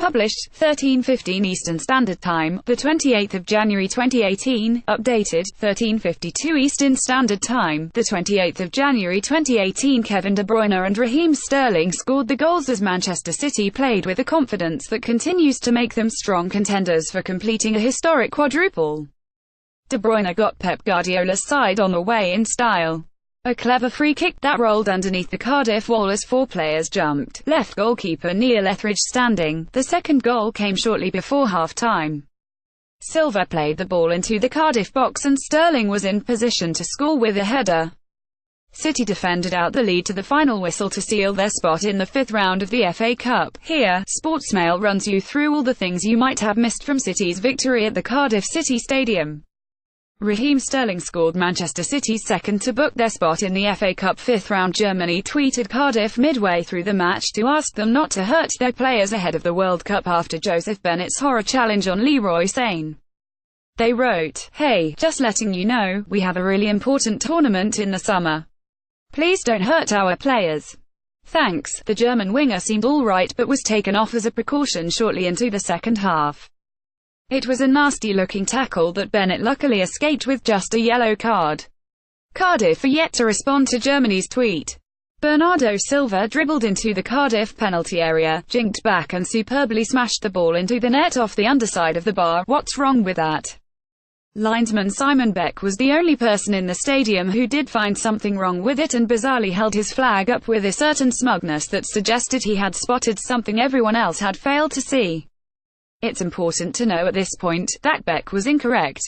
Published, 13:15 Eastern Standard Time, the 28th of January 2018. Updated, 13:52 Eastern Standard Time, the 28th of January 2018. Kevin De Bruyne and Raheem Sterling scored the goals as Manchester City played with a confidence that continues to make them strong contenders for completing a historic quadruple. De Bruyne got Pep Guardiola's side on the way in style. A clever free kick that rolled underneath the Cardiff wall as four players jumped, left goalkeeper Neil Etheridge standing. The second goal came shortly before half-time. Silva played the ball into the Cardiff box and Sterling was in position to score with a header. City defended out the lead to the final whistle to seal their spot in the fifth round of the FA Cup. Here, Sportsmail runs you through all the things you might have missed from City's victory at the Cardiff City Stadium. Raheem Sterling scored Manchester City's second to book their spot in the FA Cup fifth round. Germany tweeted Cardiff midway through the match to ask them not to hurt their players ahead of the World Cup after Joseph Bennett's horror challenge on Leroy Sane. They wrote, "Hey, just letting you know, we have a really important tournament in the summer. Please don't hurt our players. Thanks." The German winger seemed alright but was taken off as a precaution shortly into the second half. It was a nasty-looking tackle that Bennett luckily escaped with just a yellow card. Cardiff are yet to respond to Germany's tweet. Bernardo Silva dribbled into the Cardiff penalty area, jinked back and superbly smashed the ball into the net off the underside of the bar. What's wrong with that? Linesman Simon Beck was the only person in the stadium who did find something wrong with it and bizarrely held his flag up with a certain smugness that suggested he had spotted something everyone else had failed to see. It's important to know at this point, that Beck was incorrect.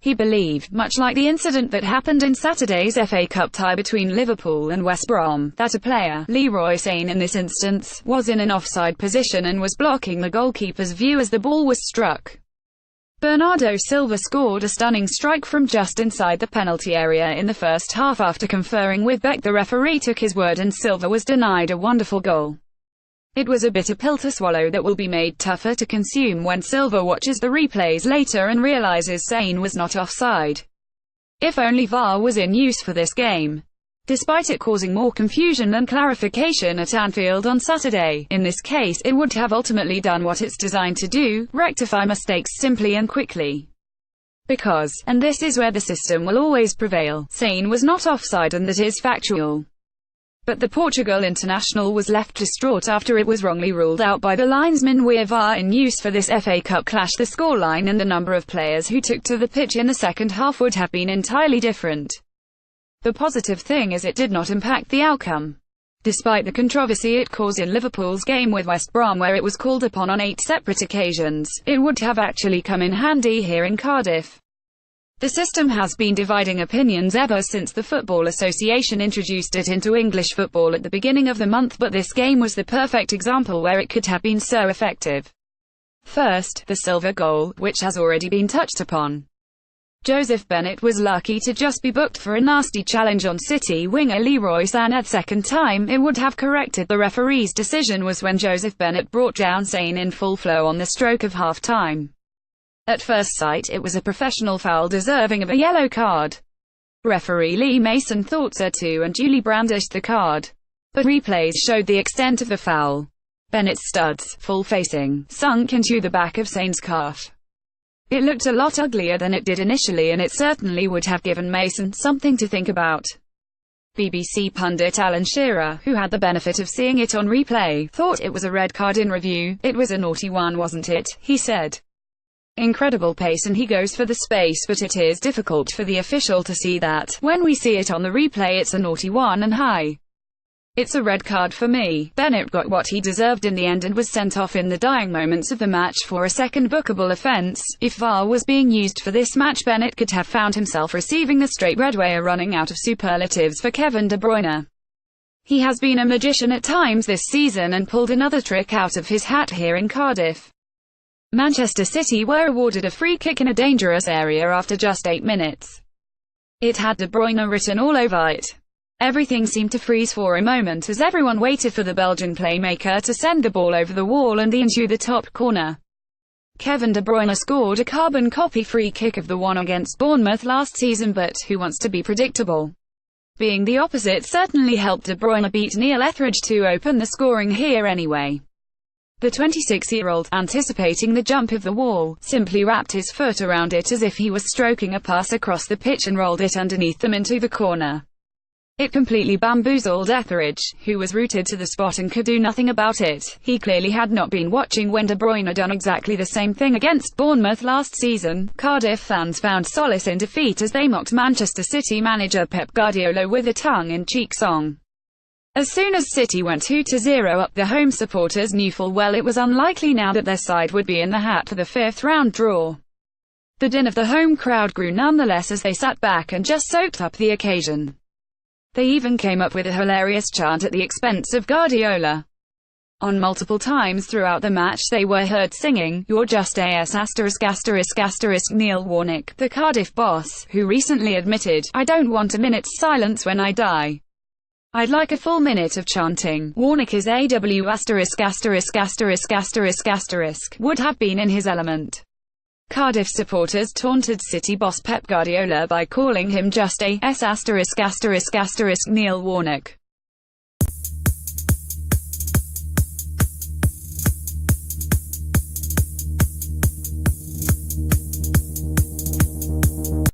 He believed, much like the incident that happened in Saturday's FA Cup tie between Liverpool and West Brom, that a player, Leroy Sane in this instance, was in an offside position and was blocking the goalkeeper's view as the ball was struck. Bernardo Silva scored a stunning strike from just inside the penalty area in the first half. After conferring with Beck, the referee took his word and Silva was denied a wonderful goal. It was a bitter pill to swallow that will be made tougher to consume when Silva watches the replays later and realizes Sane was not offside. If only VAR was in use for this game. Despite it causing more confusion than clarification at Anfield on Saturday, in this case it would have ultimately done what it's designed to do: rectify mistakes simply and quickly. Because, and this is where the system will always prevail, Sane was not offside and that is factual. But the Portugal international was left distraught after it was wrongly ruled out by the linesman with VAR in use for this FA Cup clash. The scoreline and the number of players who took to the pitch in the second half would have been entirely different. The positive thing is it did not impact the outcome. Despite the controversy it caused in Liverpool's game with West Brom, where it was called upon on 8 separate occasions, it would have actually come in handy here in Cardiff. The system has been dividing opinions ever since the Football Association introduced it into English football at the beginning of the month, but this game was the perfect example where it could have been so effective. First, the Silva goal, which has already been touched upon. Joseph Bennett was lucky to just be booked for a nasty challenge on City winger Leroy Sane. At second time, it would have corrected the referee's decision was when Joseph Bennett brought down Sane in full flow on the stroke of half-time. At first sight, it was a professional foul deserving of a yellow card. Referee Lee Mason thought so too and duly brandished the card. But replays showed the extent of the foul. Bennett's studs, full facing, sunk into the back of Sane's calf. It looked a lot uglier than it did initially, and it certainly would have given Mason something to think about. BBC pundit Alan Shearer, who had the benefit of seeing it on replay, thought it was a red card in review. "It was a naughty one, wasn't it?" he said. "Incredible pace and he goes for the space, but it is difficult for the official to see that. When we see it on the replay it's a naughty one and high. It's a red card for me." Bennett got what he deserved in the end and was sent off in the dying moments of the match for a second bookable offence. If VAR was being used for this match, Bennett could have found himself receiving the straight red. We are running out of superlatives for Kevin De Bruyne. He has been a magician at times this season and pulled another trick out of his hat here in Cardiff. Manchester City were awarded a free kick in a dangerous area after just 8 minutes. It had De Bruyne written all over it. Everything seemed to freeze for a moment as everyone waited for the Belgian playmaker to send the ball over the wall and into the top corner. Kevin De Bruyne scored a carbon copy free kick of the one against Bournemouth last season, but who wants to be predictable? Being the opposite certainly helped De Bruyne beat Neil Etheridge to open the scoring here anyway. The 26-year-old, anticipating the jump of the wall, simply wrapped his foot around it as if he was stroking a pass across the pitch and rolled it underneath them into the corner. It completely bamboozled Etheridge, who was rooted to the spot and could do nothing about it. He clearly had not been watching when De Bruyne had done exactly the same thing against Bournemouth last season. Cardiff fans found solace in defeat as they mocked Manchester City manager Pep Guardiola with a tongue-in-cheek song. As soon as City went 2-0 up, the home supporters knew full well it was unlikely now that their side would be in the hat for the fifth-round draw. The din of the home crowd grew nonetheless as they sat back and just soaked up the occasion. They even came up with a hilarious chant at the expense of Guardiola. On multiple times throughout the match they were heard singing, "You're just AS*******. Neil Warnock, the Cardiff boss, who recently admitted, "I don't want a minute's silence when I die. I'd like a full minute of chanting." Warnock is AW**********, would have been in his element. Cardiff supporters taunted City boss Pep Guardiola by calling him just a********, Neil Warnock.